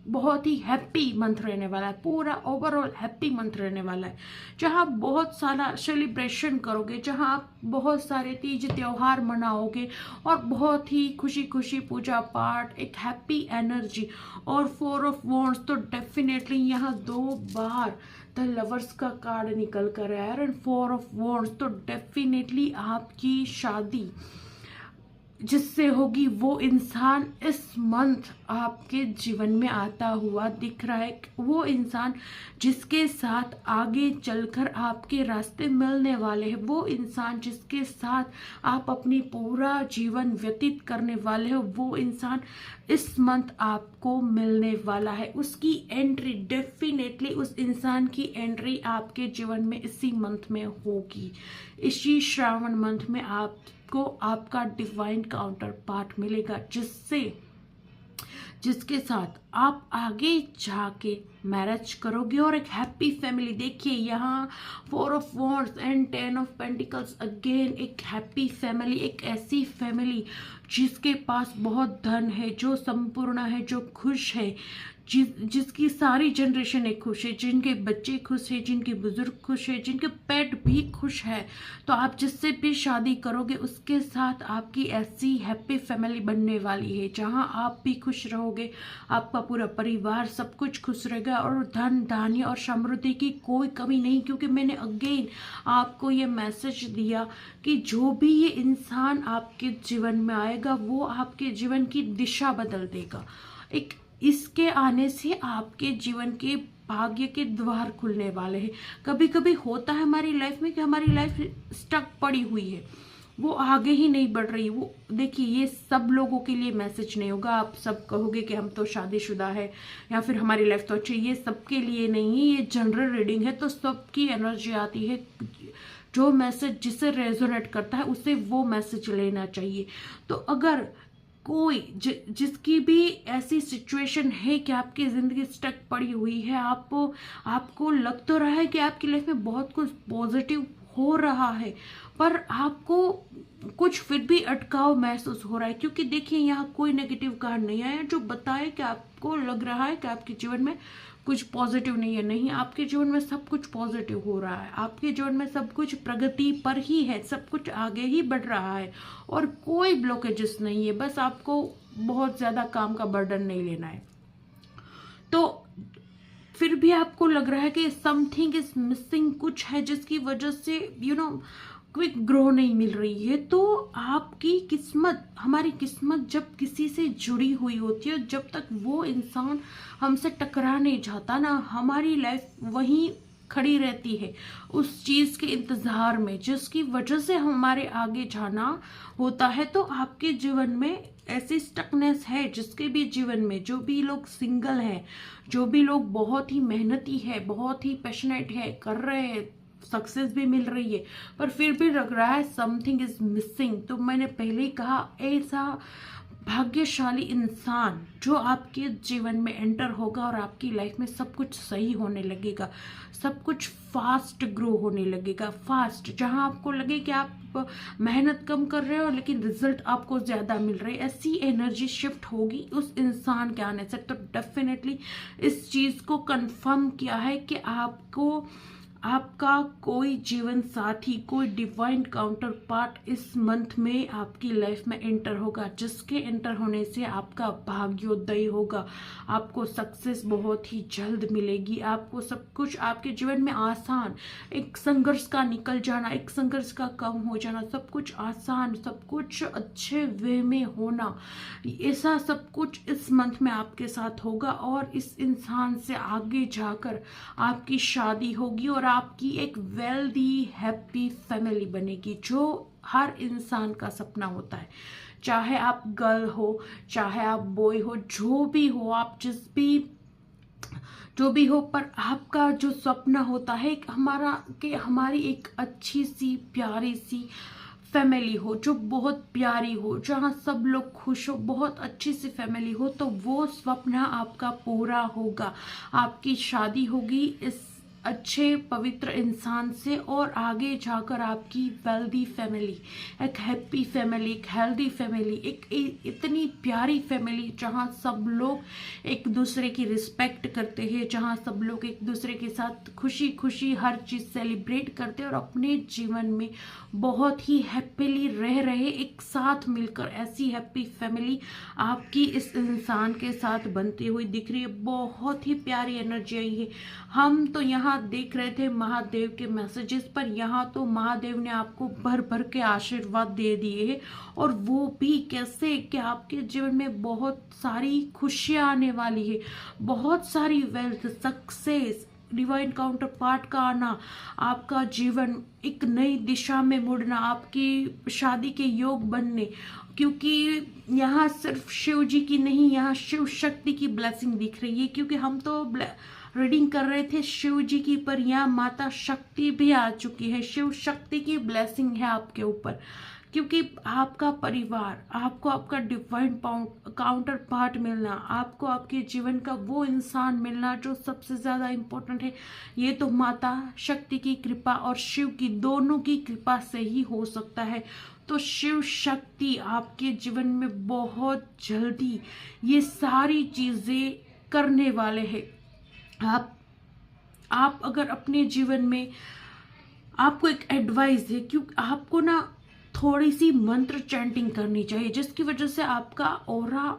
बहुत ही हैप्पी मंथ रहने वाला है, पूरा ओवरऑल हैप्पी मंथ रहने वाला है, जहां आप बहुत सारा सेलिब्रेशन करोगे, जहां आप बहुत सारे तीज त्योहार मनाओगे और बहुत ही खुशी खुशी पूजा पाठ, एक हैप्पी एनर्जी। और 4 ऑफ वॉन्ड्स, तो डेफिनेटली यहाँ 2 बार द लवर्स का कार्ड निकल कर आया है, एंड 4 ऑफ वॉन्ड्स, तो डेफिनेटली आपकी शादी जिससे होगी वो इंसान इस मंथ आपके जीवन में आता हुआ दिख रहा है। वो इंसान जिसके साथ आगे चलकर आपके रास्ते मिलने वाले हैं, वो इंसान जिसके साथ आप अपनी पूरा जीवन व्यतीत करने वाले हो, वो इंसान इस मंथ आपको मिलने वाला है। उसकी एंट्री, डेफिनेटली उस इंसान की एंट्री आपके जीवन में इसी मंथ में होगी। इसी श्रावण मंथ में आपको आपका डिवाइन काउंटर पार्ट मिलेगा, जिसके साथ आप आगे जाके मैरिज करोगे और एक हैप्पी फैमिली। देखिए यहाँ 4 of wands and 10 of pentacles again, एक हैप्पी फैमिली, एक ऐसी फैमिली जिसके पास बहुत धन है, जो संपूर्ण है, जो खुश है, जिसकी सारी जनरेशन एक खुश है, जिनके बच्चे खुश है, जिनके बुजुर्ग खुश है, जिनके पेट भी खुश है। तो आप जिससे भी शादी करोगे उसके साथ आपकी ऐसी हैप्पी फैमिली बनने वाली है, जहां आप भी खुश रहोगे, आपका पूरा परिवार सब कुछ खुश रहेगा, और धन धान्य और समृद्धि की कोई कमी नहीं। क्योंकि मैंने अगेन आपको ये मैसेज दिया कि जो भी ये इंसान आपके जीवन में आएगा वो आपके जीवन की दिशा बदल देगा। एक इसके आने से आपके जीवन के भाग्य के द्वार खुलने वाले हैं। कभी कभी होता है हमारी लाइफ में कि हमारी लाइफ स्टक पड़ी हुई है, वो आगे ही नहीं बढ़ रही। वो देखिए, ये सब लोगों के लिए मैसेज नहीं होगा। आप सब कहोगे कि हम तो शादीशुदा है या फिर हमारी लाइफ तो अच्छी, ये सबके लिए नहीं है, ये जनरल रीडिंग है। तो सबकी एनर्जी आती है, जो मैसेज जिसे रेजोनेट करता है उसे वो मैसेज लेना चाहिए। तो अगर कोई जिसकी भी ऐसी सिचुएशन है कि आपकी ज़िंदगी स्टक पड़ी हुई है, आपको लग तो रहा है कि आपकी लाइफ में बहुत कुछ पॉजिटिव हो रहा है, पर आपको कुछ फिर भी अटकाव महसूस हो रहा है, क्योंकि देखिए यहाँ कोई नेगेटिव कार्ड नहीं आया जो बताए कि आपको लग रहा है कि आपके जीवन में कुछ पॉजिटिव नहीं है। नहीं, आपके जीवन में सब कुछ पॉजिटिव हो रहा है, आपके जीवन में सब कुछ प्रगति पर ही है, सब कुछ आगे ही बढ़ रहा है और कोई ब्लॉकेजेस नहीं है। बस आपको बहुत ज़्यादा काम का बर्डन नहीं लेना है। तो फिर भी आपको लग रहा है कि समथिंग इज मिसिंग, कुछ है जिसकी वजह से क्विक ग्रो नहीं मिल रही है। तो आपकी किस्मत, हमारी किस्मत जब किसी से जुड़ी हुई होती है, जब तक वो इंसान हमसे टकरा नहीं जाता ना, हमारी लाइफ वहीं खड़ी रहती है उस चीज़ के इंतज़ार में जिसकी वजह से हमारे आगे जाना होता है। तो आपके जीवन में ऐसी स्टकनेस है, जिसके भी जीवन में, जो भी लोग सिंगल हैं, जो भी लोग बहुत ही मेहनती है, बहुत ही पैशनेट है, कर रहे हैं, सक्सेस भी मिल रही है, पर फिर भी लग रहा है समथिंग इज मिसिंग। तो मैंने पहले ही कहा, ऐसा भाग्यशाली इंसान जो आपके जीवन में एंटर होगा और आपकी लाइफ में सब कुछ सही होने लगेगा, सब कुछ फास्ट ग्रो होने लगेगा, फास्ट, जहां आपको लगे कि आप मेहनत कम कर रहे हो लेकिन रिजल्ट आपको ज़्यादा मिल रहे, ऐसी एनर्जी शिफ्ट होगी उस इंसान के आने से। तो डेफिनेटली इस चीज़ को कंफर्म किया है कि आपका कोई जीवन साथी, कोई डिवाइन काउंटर पार्ट इस मंथ में आपकी लाइफ में एंटर होगा, जिसके एंटर होने से आपका भाग्योदय होगा, आपको सक्सेस बहुत ही जल्द मिलेगी, आपको सब कुछ आपके जीवन में आसान, एक संघर्ष का निकल जाना, एक संघर्ष का कम हो जाना, सब कुछ आसान, सब कुछ अच्छे वे में होना, ऐसा सब कुछ इस मंथ में आपके साथ होगा। और इस इंसान से आगे जाकर आपकी शादी होगी और आपकी एक वेल्दी हैप्पी फैमिली बनेगी, जो हर इंसान का सपना होता है। चाहे आप गर्ल हो, चाहे आप बॉय हो, जो भी हो, आप जो भी हो, पर आपका जो सपना होता है हमारी एक अच्छी सी प्यारी सी फैमिली हो, जो बहुत प्यारी हो, जहाँ सब लोग खुश हो, बहुत अच्छी सी फैमिली हो। तो वो सपना आपका पूरा होगा, आपकी शादी होगी इस अच्छे पवित्र इंसान से और आगे जाकर आपकी वेल्दी फैमिली, एक हैप्पी फैमिली, एक हेल्दी फैमिली, एक इतनी प्यारी फैमिली जहाँ सब लोग एक दूसरे की रिस्पेक्ट करते हैं, जहाँ सब लोग एक दूसरे के साथ खुशी खुशी हर चीज़ सेलिब्रेट करते हैं और अपने जीवन में बहुत ही हैप्पीली रह रहे एक साथ मिलकर। ऐसी हैप्पी फैमिली आपकी इस इंसान के साथ बनती हुई दिख रही है। बहुत ही प्यारी एनर्जी आई है। हम तो यहाँ देख रहे थे महादेव के मैसेजेस, पर यहाँ तो महादेव ने आपको भर भर के आशीर्वाद दे दिए हैं, और वो भी कैसे कि आपके जीवन में बहुत सारी खुशियाँ आने वाली है, बहुत सारी wealth, success, divine counter part का आना, आपका जीवन एक नई दिशा में मुड़ना, आपकी शादी के योग बनने, क्योंकि यहाँ सिर्फ शिव जी की नहीं, यहाँ शिव शक्ति की ब्लेसिंग दिख रही है। क्योंकि हम तो रीडिंग कर रहे थे शिव जी की, पर यहाँ माता शक्ति भी आ चुकी है। शिव शक्ति की ब्लेसिंग है आपके ऊपर, क्योंकि आपका परिवार, आपको आपका डिवाइन काउंटर पार्ट मिलना, आपको आपके जीवन का वो इंसान मिलना जो सबसे ज़्यादा इम्पोर्टेंट है, ये तो माता शक्ति की कृपा और शिव की, दोनों की कृपा से ही हो सकता है। तो शिव शक्ति आपके जीवन में बहुत जल्दी ये सारी चीज़ें करने वाले हैं। आप अगर अपने जीवन में, आपको एक एडवाइस है, क्योंकि आपको ना थोड़ी सी मंत्र चैंटिंग करनी चाहिए, जिसकी वजह से आपका ऑरा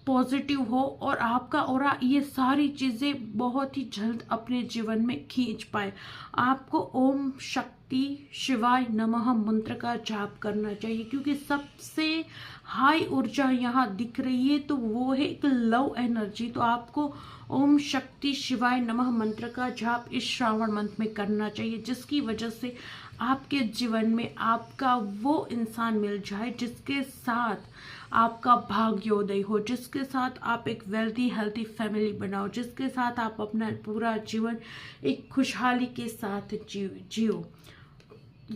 पॉजिटिव हो और आपका ऑरा ये सारी चीज़ें बहुत ही जल्द अपने जीवन में खींच पाए। आपको ओम शक्ति शिवाय नमः मंत्र का जाप करना चाहिए, क्योंकि सबसे हाई ऊर्जा यहाँ दिख रही है, तो वो है एक लव एनर्जी। तो आपको ओम शक्ति शिवाय नमः मंत्र का जाप इस श्रावण मंथ में करना चाहिए, जिसकी वजह से आपके जीवन में आपका वो इंसान मिल जाए जिसके साथ आपका भाग्योदय हो, जिसके साथ आप एक वेल्दी हेल्थी फैमिली बनाओ, जिसके साथ आप अपना पूरा जीवन एक खुशहाली के साथ जियो।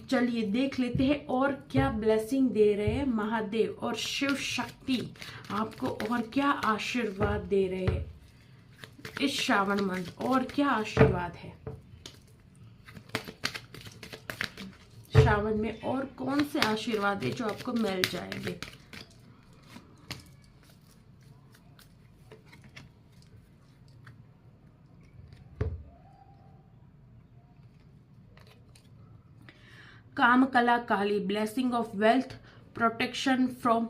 चलिए देख लेते हैं और क्या ब्लेसिंग दे रहे हैं महादेव और शिव शक्ति आपको, और क्या आशीर्वाद दे रहे हैं इस श्रावण मंथ, और क्या आशीर्वाद है श्रावण में, और कौन से आशीर्वाद है जो आपको मिल जाएंगे। Kam Kala Kali, blessing of wealth, protection from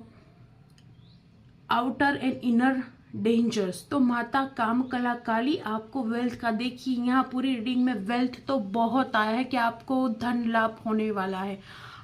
outer and inner dangers. तो माता काम कला काली आपको वेल्थ का, देखिए यहाँ पूरी रीडिंग में वेल्थ तो बहुत आया है कि आपको धन लाभ होने वाला है।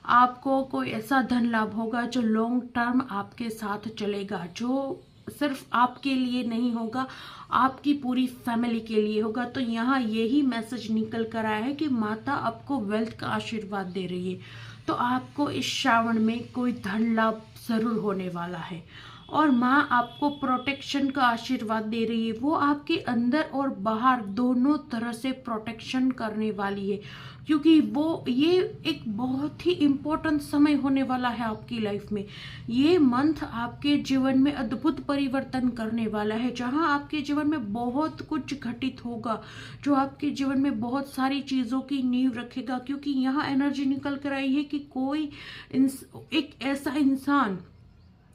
आपको कोई ऐसा धन लाभ होगा जो लॉन्ग टर्म आपके साथ चलेगा, जो सिर्फ आपके लिए नहीं होगा, आपकी पूरी फैमिली के लिए होगा। तो यहाँ यही मैसेज निकल कर आया है कि माता आपको वेल्थ का आशीर्वाद दे रही है। तो आपको इस श्रावण में कोई धन लाभ जरूर होने वाला है, और माँ आपको प्रोटेक्शन का आशीर्वाद दे रही है। वो आपके अंदर और बाहर दोनों तरह से प्रोटेक्शन करने वाली है, क्योंकि वो ये एक बहुत ही इम्पोर्टेंट समय होने वाला है आपकी लाइफ में। ये मंथ आपके जीवन में अद्भुत परिवर्तन करने वाला है, जहां आपके जीवन में बहुत कुछ घटित होगा, जो आपके जीवन में बहुत सारी चीज़ों की नींव रखेगा। क्योंकि यहाँ एनर्जी निकल कर आई है कि कोई एक ऐसा इंसान,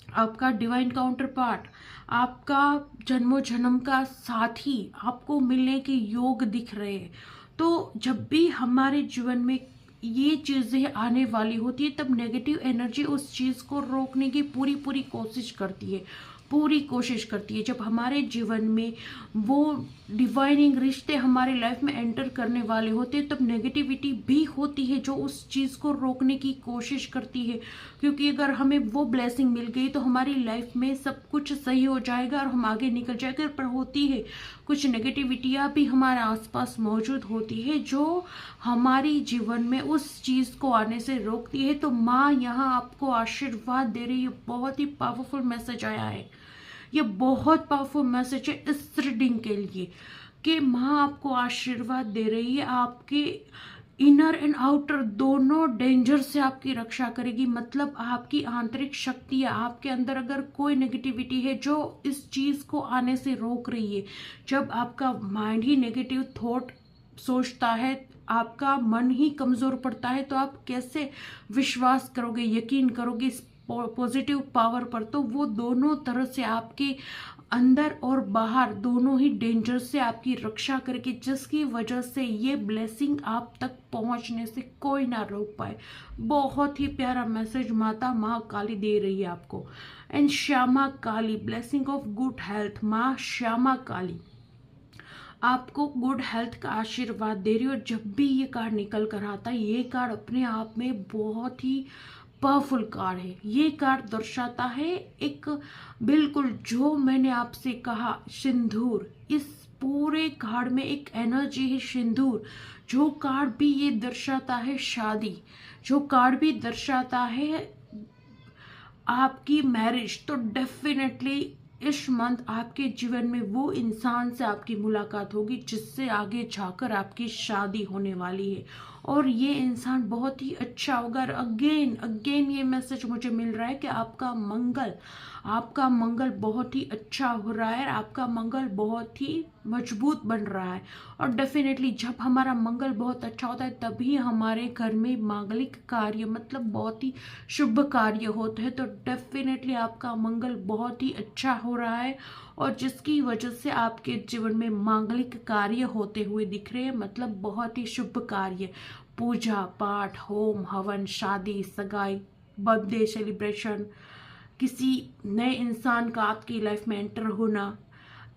आपका डिवाइन काउंटर पार्ट, आपका जन्मों जन्म का साथी आपको मिलने के योग दिख रहे हैं। तो जब भी हमारे जीवन में ये चीज़ें आने वाली होती है, तब नेगेटिव एनर्जी उस चीज़ को रोकने की पूरी पूरी कोशिश करती है, पूरी कोशिश करती है। जब हमारे जीवन में वो डिवाइनिंग रिश्ते हमारे लाइफ में एंटर करने वाले होते हैं, तब नेगेटिविटी भी होती है जो उस चीज़ को रोकने की कोशिश करती है। क्योंकि अगर हमें वो ब्लेसिंग मिल गई तो हमारी लाइफ में सब कुछ सही हो जाएगा और हम आगे निकल जाएंगे। पर होती है कुछ नेगेटिविटियाँ भी हमारे आसपास मौजूद होती है जो हमारी जीवन में उस चीज़ को आने से रोकती है। तो माँ यहाँ आपको आशीर्वाद दे रही है। बहुत ही पावरफुल मैसेज आया है, ये बहुत पावरफुल मैसेज है इस रीडिंग के लिए कि माँ आपको आशीर्वाद दे रही है, आपके इनर एंड आउटर दोनों डेंजर से आपकी रक्षा करेगी। मतलब आपकी आंतरिक शक्ति है, आपके अंदर अगर कोई नेगेटिविटी है जो इस चीज़ को आने से रोक रही है, जब आपका माइंड ही नेगेटिव थॉट सोचता है, आपका मन ही कमज़ोर पड़ता है, तो आप कैसे विश्वास करोगे, यकीन करोगे इस पॉजिटिव पावर पर। तो वो दोनों तरह से आपके अंदर और बाहर दोनों ही डेंजर से आपकी रक्षा करके, जिसकी वजह से ये ब्लेसिंग आप तक पहुंचने से कोई ना रोक पाए। बहुत ही प्यारा मैसेज माता महाकाली दे रही है आपको। And Shyama Kali, blessing of good health. माँ श्यामा काली आपको गुड हेल्थ का आशीर्वाद दे रही है। और जब भी ये कार्ड निकल कर आता है, ये कार्ड अपने आप में बहुत ही पावरफुल कार्ड है। ये कार्ड दर्शाता है एक, बिल्कुल जो मैंने आपसे कहा, सिंदूर। इस पूरे कार्ड में एक एनर्जी है सिंदूर। जो कार्ड भी ये दर्शाता है शादी, जो कार्ड भी दर्शाता है आपकी मैरिज। तो डेफिनेटली इस मंथ आपके जीवन में वो इंसान से आपकी मुलाकात होगी जिससे आगे जाकर आपकी शादी होने वाली है, और ये इंसान बहुत ही अच्छा होगा। अगेन अगेन ये मैसेज मुझे मिल रहा है कि आपका मंगल बहुत ही अच्छा हो रहा है, आपका मंगल बहुत ही मजबूत बन रहा है। और डेफिनेटली जब हमारा मंगल बहुत अच्छा होता है, तभी हमारे घर में मांगलिक कार्य, मतलब बहुत ही शुभ कार्य होते हैं। तो डेफिनेटली आपका मंगल बहुत ही अच्छा हो रहा है, और जिसकी वजह से आपके जीवन में मांगलिक कार्य होते हुए दिख रहे हैं। मतलब बहुत ही शुभ कार्य, पूजा पाठ, होम हवन, शादी, सगाई, बर्थडे सेलिब्रेशन, किसी नए इंसान का आपकी लाइफ में एंटर होना,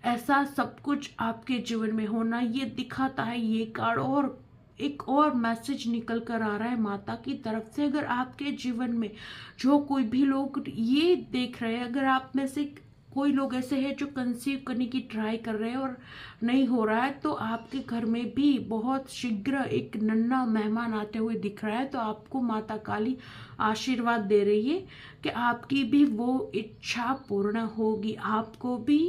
ऐसा सब कुछ आपके जीवन में होना, ये दिखाता है ये कार्ड। और एक और मैसेज निकल कर आ रहा है माता की तरफ से। अगर आपके जीवन में जो कोई भी लोग ये देख रहे हैं, अगर आप में से कोई लोग ऐसे हैं जो कंसीव करने की ट्राई कर रहे हैं और नहीं हो रहा है, तो आपके घर में भी बहुत शीघ्र एक नन्हा मेहमान आते हुए दिख रहा है। तो आपको माता काली आशीर्वाद दे रही है कि आपकी भी वो इच्छा पूर्ण होगी, आपको भी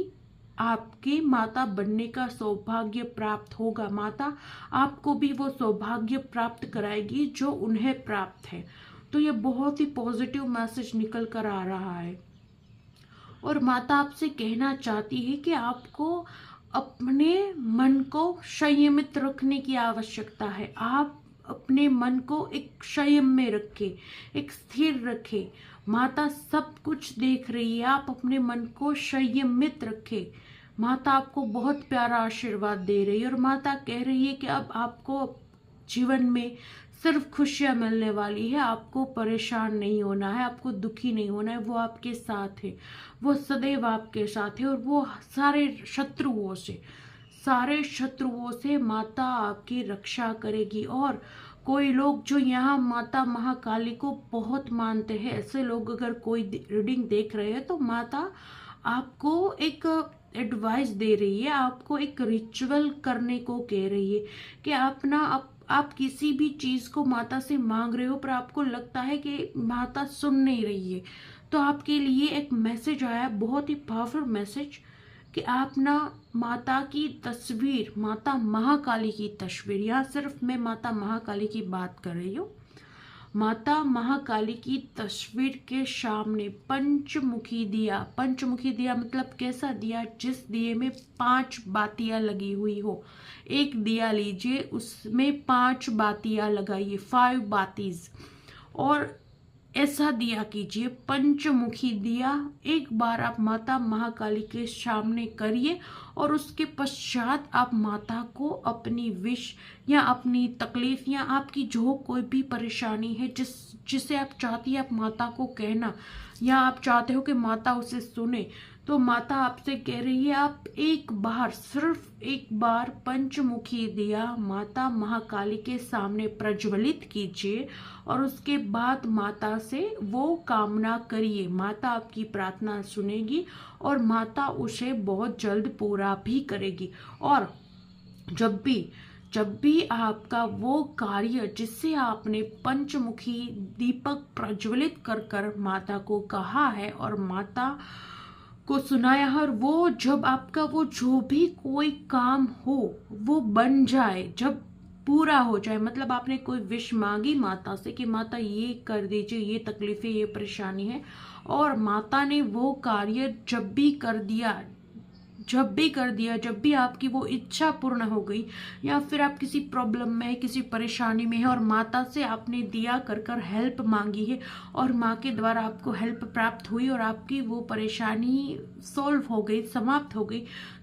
आपकी माता बनने का सौभाग्य प्राप्त होगा। माता आपको भी वो सौभाग्य प्राप्त कराएगी जो उन्हें प्राप्त है। तो ये बहुत ही पॉजिटिव मैसेज निकल कर आ रहा है। और माता आपसे कहना चाहती है कि आपको अपने मन को संयमित रखने की आवश्यकता है। आप अपने मन को एक संयम में रखें, एक स्थिर रखें। माता सब कुछ देख रही है, आप अपने मन को संयमित रखें। माता आपको बहुत प्यारा आशीर्वाद दे रही है और माता कह रही है कि अब आपको जीवन में सिर्फ खुशियां मिलने वाली है। आपको परेशान नहीं होना है, आपको दुखी नहीं होना है। वो आपके साथ है, वो सदैव आपके साथ है। और वो सारे शत्रुओं से माता आपकी रक्षा करेगी। और कोई लोग जो यहाँ माता महाकाली को बहुत मानते हैं, ऐसे लोग अगर कोई रीडिंग देख रहे हैं तो माता आपको एक एडवाइस दे रही है, आपको एक रिचुअल करने को कह रही है कि आप किसी भी चीज को माता से मांग रहे हो पर आपको लगता है कि माता सुन नहीं रही है, तो आपके लिए एक मैसेज आया, बहुत ही पावरफुल मैसेज, कि आप ना माता की तस्वीर, माता महाकाली की तस्वीर, यहाँ सिर्फ मैं माता महाकाली की बात कर रही हूँ, माता महाकाली की तस्वीर के सामने पंचमुखी दिया मतलब कैसा दिया, जिस दिए में 5 बातियां लगी हुई हो। एक दिया लीजिए, उसमें 5 बातियां लगाइए, 5 बातीज, और ऐसा दिया कीजिए, पंचमुखी दिया एक बार आप माता महाकाली के सामने करिए। और उसके पश्चात आप माता को अपनी विश या अपनी तकलीफ या आपकी जो कोई भी परेशानी है जिसे आप चाहती है आप माता को कहना, या आप चाहते हो कि माता उसे सुने, तो माता आपसे कह रही है आप सिर्फ एक बार पंचमुखी दिया माता महाकाली के सामने प्रज्वलित कीजिए और उसके बाद माता से वो कामना करिए। माता आपकी प्रार्थना सुनेगी और माता उसे बहुत जल्द पूरा भी करेगी। और जब भी आपका वो कार्य जिससे आपने पंचमुखी दीपक प्रज्वलित कर माता को कहा है और माता को सुनाया है, और वो जब आपका वो जो भी कोई काम हो वो बन जाए, जब पूरा हो जाए, मतलब आपने कोई विश मांगी माता से कि माता ये कर दीजिए, ये तकलीफें, ये परेशानी है, और माता ने वो कार्य जब भी कर दिया, जब भी आपकी वो इच्छा पूर्ण हो गई, या फिर आप किसी प्रॉब्लम में, किसी परेशानी में है और माता से आपने दिया कर हेल्प मांगी है और माँ के द्वारा आपको हेल्प प्राप्त हुई और आपकी वो परेशानी सॉल्व हो गई, समाप्त हो गई,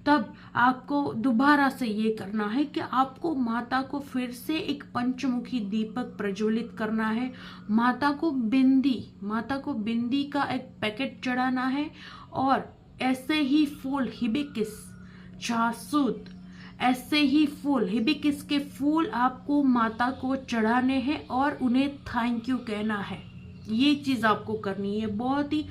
तब आपको दोबारा से ये करना है कि आपको माता को फिर से एक पंचमुखी दीपक प्रज्वलित करना है। माता को बिंदी का एक पैकेट चढ़ाना है, और ऐसे ही फूल हिबिस्कस, जासूद, ऐसे ही फूल हिबिस्कस के फूल आपको माता को चढ़ाने हैं और उन्हें थैंक यू कहना है। ये चीज आपको करनी है। बहुत ही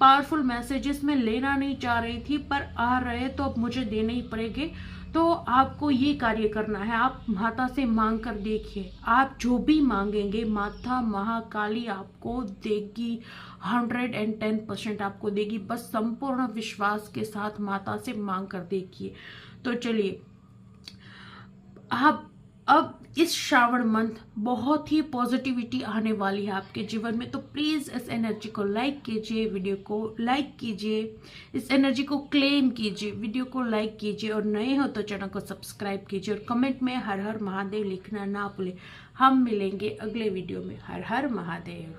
पावरफुल मैसेजेस मैं लेना नहीं चाह रही थी पर आ रहे तो अब मुझे देने ही पड़ेंगे। तो आपको ये कार्य करना है, आप माता से मांग कर देखिए, आप जो भी मांगेंगे माता महाकाली आपको देगी, 110% आपको देगी। बस संपूर्ण विश्वास के साथ माता से मांग कर देखिए। तो चलिए, आप अब इस श्रावण मंथ बहुत ही पॉजिटिविटी आने वाली है आपके जीवन में, तो प्लीज इस एनर्जी को लाइक कीजिए, वीडियो को लाइक कीजिए, इस एनर्जी को क्लेम कीजिए, वीडियो को लाइक कीजिए, और नए हो तो चैनल को सब्सक्राइब कीजिए, और कमेंट में हर हर महादेव लिखना ना भूलें। हम मिलेंगे अगले वीडियो में। हर हर महादेव।